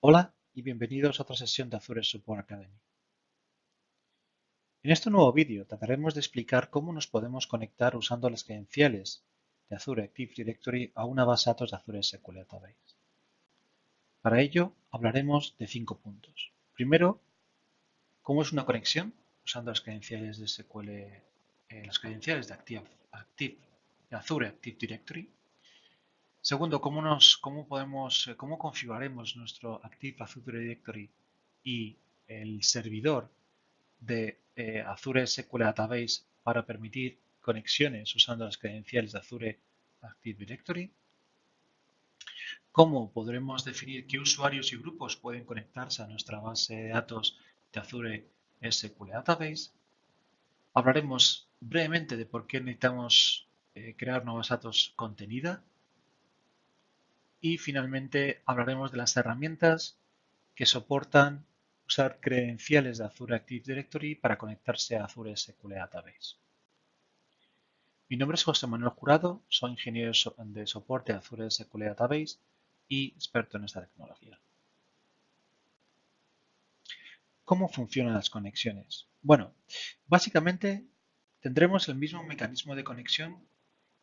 Hola y bienvenidos a otra sesión de Azure Support Academy. En este nuevo vídeo trataremos de explicar cómo nos podemos conectar usando las credenciales de Azure Active Directory a una base de datos de Azure SQL Database. Para ello hablaremos de 5 puntos. Primero, cómo es una conexión usando las credenciales de SQL, las credenciales de de Azure Active Directory. Segundo, cómo configuraremos nuestro Active Azure Directory y el servidor de Azure SQL Database para permitir conexiones usando las credenciales de Azure Active Directory. Cómo podremos definir qué usuarios y grupos pueden conectarse a nuestra base de datos de Azure SQL Database. Hablaremos brevemente de por qué necesitamos crear una base de datos contenida. Y finalmente hablaremos de las herramientas que soportan usar credenciales de Azure Active Directory para conectarse a Azure SQL Database. Mi nombre es José Manuel Jurado, soy ingeniero de soporte de Azure SQL Database y experto en esta tecnología. ¿Cómo funcionan las conexiones? Bueno, básicamente tendremos el mismo mecanismo de conexión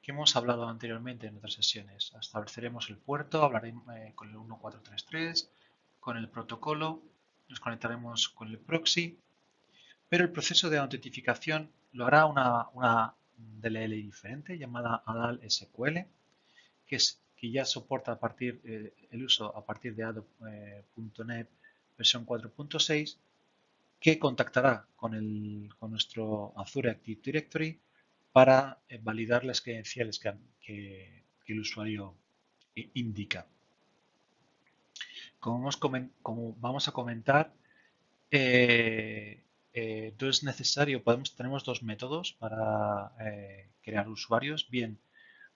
que hemos hablado anteriormente en otras sesiones. Estableceremos el puerto, hablaremos con el 1433, con el protocolo, nos conectaremos con el proxy, pero el proceso de autentificación lo hará una DLL diferente llamada ADAL SQL, que ya soporta el uso a partir de ADO.NET versión 4.6, que contactará con nuestro Azure Active Directory para validar las credenciales que el usuario indica. Como vamos a comentar, entonces es necesario, tenemos dos métodos para crear usuarios, bien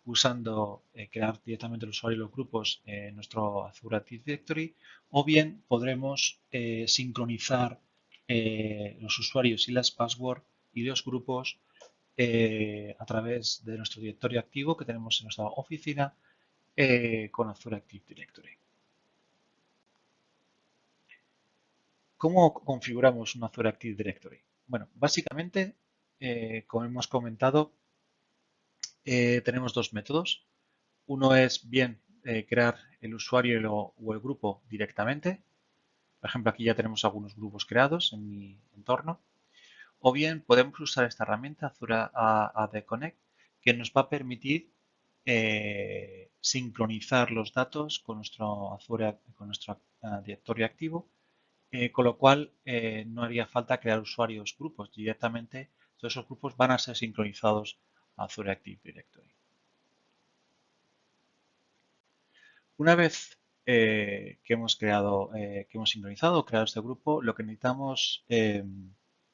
usando crear directamente el usuario y los grupos en nuestro Azure Active Directory, o bien podremos sincronizar los usuarios y las passwords y los grupos a través de nuestro directorio activo que tenemos en nuestra oficina con Azure Active Directory. ¿Cómo configuramos un Azure Active Directory? Bueno, básicamente, como hemos comentado, tenemos dos métodos. Uno es bien crear el usuario o el grupo directamente. Por ejemplo, aquí ya tenemos algunos grupos creados en mi entorno. O bien podemos usar esta herramienta Azure AD Connect que nos va a permitir sincronizar los datos con nuestro directorio activo, con lo cual no haría falta crear usuarios grupos. Directamente todos esos grupos van a ser sincronizados a Azure Active Directory. Una vez que hemos sincronizado, creado este grupo, lo que necesitamos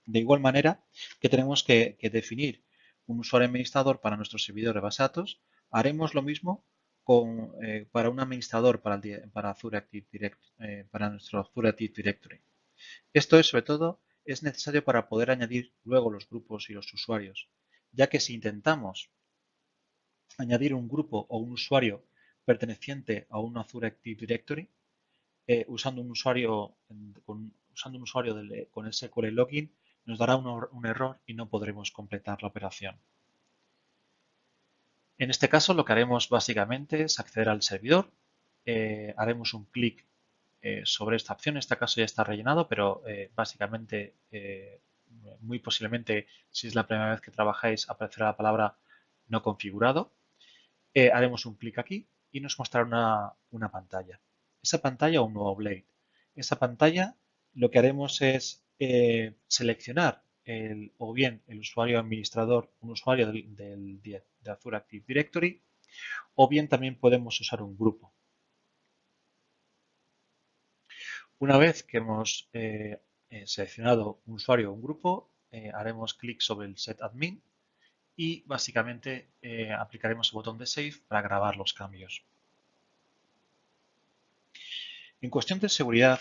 de igual manera que tenemos que definir un usuario administrador para nuestro servidor de base de datos, haremos lo mismo para un administrador para Azure Active para nuestro Azure Active Directory. Esto es, sobre todo, es necesario para poder añadir luego los grupos y los usuarios, ya que si intentamos añadir un grupo o un usuario perteneciente a un Azure Active Directory usando un usuario con el SQL Login, nos dará un error y no podremos completar la operación. En este caso, lo que haremos básicamente es acceder al servidor, haremos un clic sobre esta opción. En este caso ya está rellenado, pero básicamente, muy posiblemente, si es la primera vez que trabajáis, aparecerá la palabra no configurado. Haremos un clic aquí y nos mostrará una pantalla. Esa pantalla o un nuevo Blade. Esa pantalla lo que haremos es seleccionar o bien el usuario administrador, un usuario de Azure Active Directory, o bien también podemos usar un grupo. Una vez que hemos seleccionado un usuario o un grupo, haremos clic sobre el Set Admin y básicamente aplicaremos el botón de Save para grabar los cambios. En cuestión de seguridad,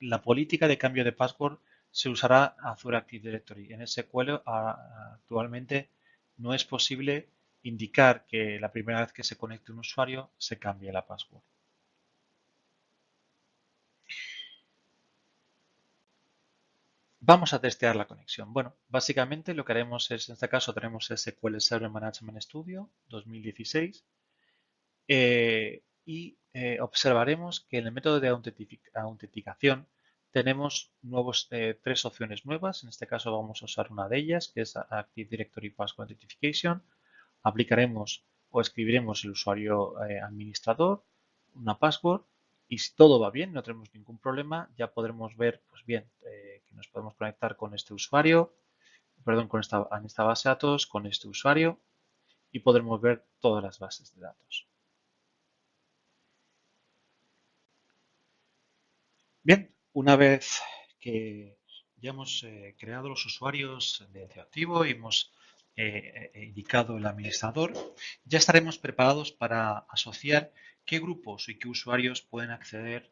la política de cambio de password se usará Azure Active Directory. En SQL actualmente no es posible indicar que la primera vez que se conecte un usuario se cambie la password. Vamos a testear la conexión. Bueno, básicamente lo que haremos es, en este caso tenemos SQL Server Management Studio 2016 y observaremos que en el método de autenticación tenemos tres opciones nuevas. En este caso vamos a usar una de ellas, que es Active Directory Password Authentication. Aplicaremos o escribiremos el usuario administrador, una password, y si todo va bien, no tenemos ningún problema, ya podremos ver, pues bien, que nos podemos conectar con este usuario, perdón, en esta base de datos, con este usuario, y podremos ver todas las bases de datos. Bien, una vez que ya hemos creado los usuarios de activo y hemos indicado el administrador, ya estaremos preparados para asociar qué grupos y qué usuarios pueden acceder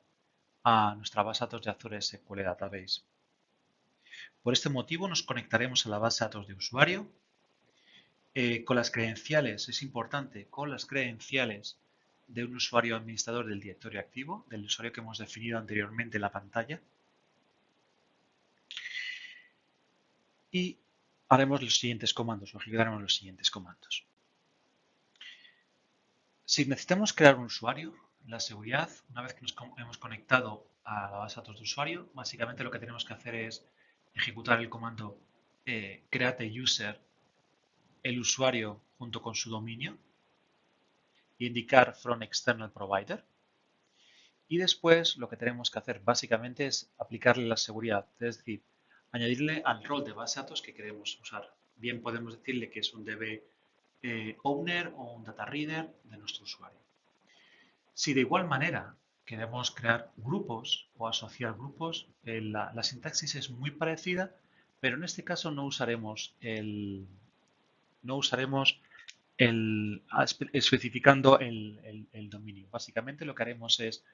a nuestra base de datos de Azure SQL Database. Por este motivo nos conectaremos a la base de datos de usuario con las credenciales, es importante, con las credenciales de un usuario administrador del directorio activo, del usuario que hemos definido anteriormente en la pantalla. Y haremos los siguientes comandos, o ejecutaremos los siguientes comandos. Si necesitamos crear un usuario, la seguridad, una vez que nos hemos conectado a la base de datos de usuario, básicamente lo que tenemos que hacer es ejecutar el comando create user, el usuario junto con su dominio, e indicar from external provider. Y después lo que tenemos que hacer básicamente es aplicarle la seguridad, es decir, añadirle al rol de base de datos que queremos usar. Bien podemos decirle que es un DB owner o un data reader de nuestro usuario. Si de igual manera queremos crear grupos o asociar grupos, la sintaxis es muy parecida, pero en este caso no usaremos especificando el dominio. Básicamente lo que haremos es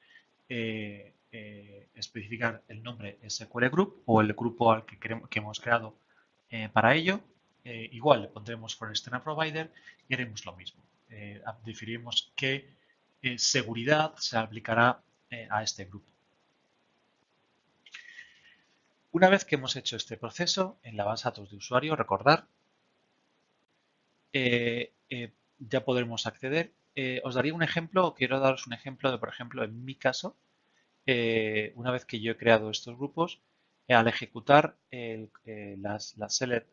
especificar el nombre SQL Group o el grupo al que hemos creado para ello. Igual le pondremos for external provider y haremos lo mismo. Definiremos qué seguridad se aplicará a este grupo. Una vez que hemos hecho este proceso en la base de datos de usuario, recordar, ya podremos acceder. Os daría un ejemplo, o quiero daros un ejemplo de, por ejemplo, en mi caso, una vez que yo he creado estos grupos, al ejecutar las select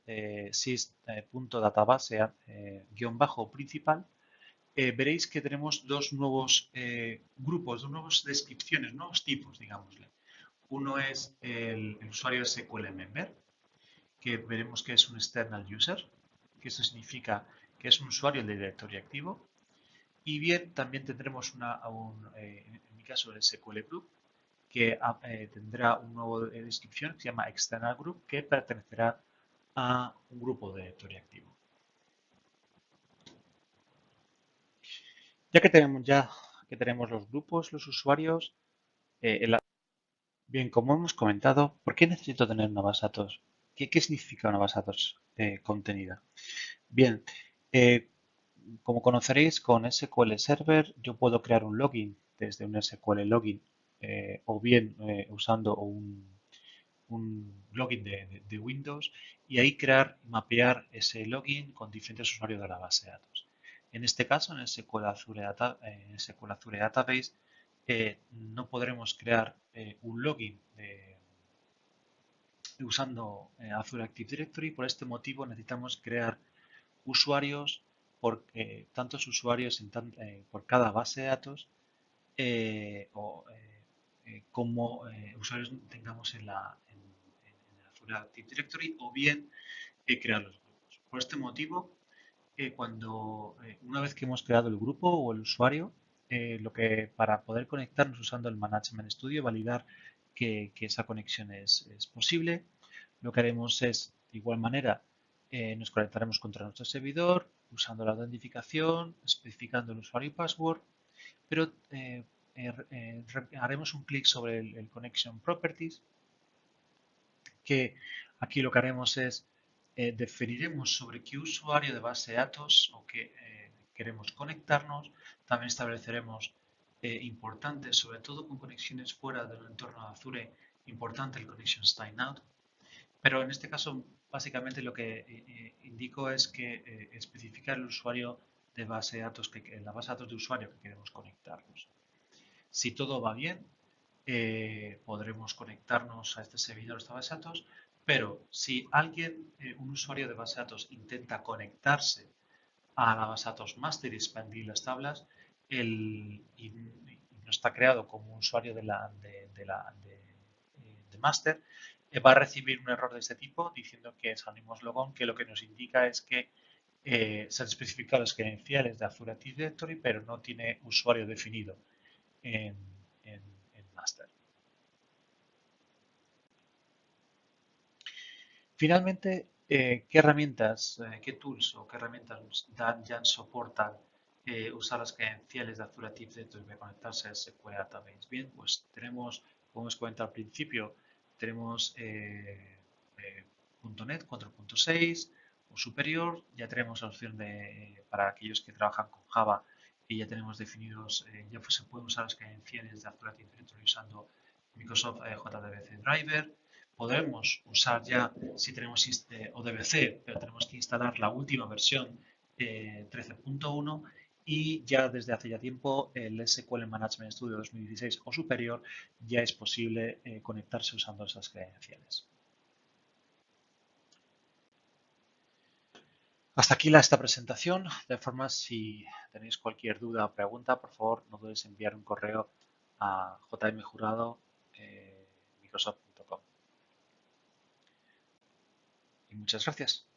sys.database guión bajo principal, veréis que tenemos dos nuevos grupos, dos nuevas descripciones, nuevos tipos, digámosle. Uno es el usuario SQL Member, que veremos que es un external user, que eso significa que es un usuario del directorio activo. Y bien, también tendremos en mi caso el SQL Group, que tendrá una nueva descripción que se llama External Group, que pertenecerá a un grupo de directorio activo. Ya que tenemos los grupos, los usuarios, bien, como hemos comentado, ¿por qué necesito tener una base de datos? ¿Qué significa una base de datos contenida? Bien, como conoceréis, con SQL Server yo puedo crear un login desde un SQL Login o bien usando un login de Windows y ahí mapear ese login con diferentes usuarios de la base de datos. En este caso, en SQL Azure Database, no podremos crear un login usando Azure Active Directory. Por este motivo necesitamos crear usuarios tantos usuarios por cada base de datos como usuarios tengamos en el Azure Active Directory o bien crear los grupos. Por este motivo, una vez que hemos creado el grupo o el usuario, para poder conectarnos usando el Management Studio, validar que esa conexión es posible, lo que haremos es, de igual manera, nos conectaremos contra nuestro servidor usando la autentificación, especificando el usuario y password, pero haremos un clic sobre el Connection Properties, que aquí lo que haremos es definiremos sobre qué usuario de base de datos o qué queremos conectarnos. También estableceremos importantes, sobre todo con conexiones fuera del entorno de Azure, importante el Connection Timeout. Pero en este caso, básicamente lo que indico es que especifica el usuario de base de datos, la base de datos de usuario que queremos conectarnos. Si todo va bien, podremos conectarnos a este servidor, a esta base de datos, pero si alguien, un usuario de base de datos, intenta conectarse a la base de datos master y expandir las tablas, y no está creado como usuario de master, va a recibir un error de este tipo diciendo que salimos logon, que lo que nos indica es que se han especificado las credenciales de Azure Active Directory, pero no tiene usuario definido en, en, en master. Finalmente, ¿qué herramientas, qué tools o qué herramientas ya soportan usar las credenciales de Azure Active Directory para conectarse a SQL Database? Bien, pues tenemos, como os comenté al principio, tenemos .NET 4.6 o superior, ya tenemos la opción para aquellos que trabajan con Java y ya tenemos definidos, ya se pueden usar las credenciales de Azure Active Directory usando Microsoft JDBC Driver. Podremos usar ya, si tenemos ODBC, pero tenemos que instalar la última versión 13.1 y ya desde hace ya tiempo el SQL Management Studio 2016 o superior ya es posible conectarse usando esas credenciales. Hasta aquí esta presentación. De forma, si tenéis cualquier duda o pregunta, por favor, no dudéis en enviar un correo a jmjurado.microsoft.com. Y muchas gracias.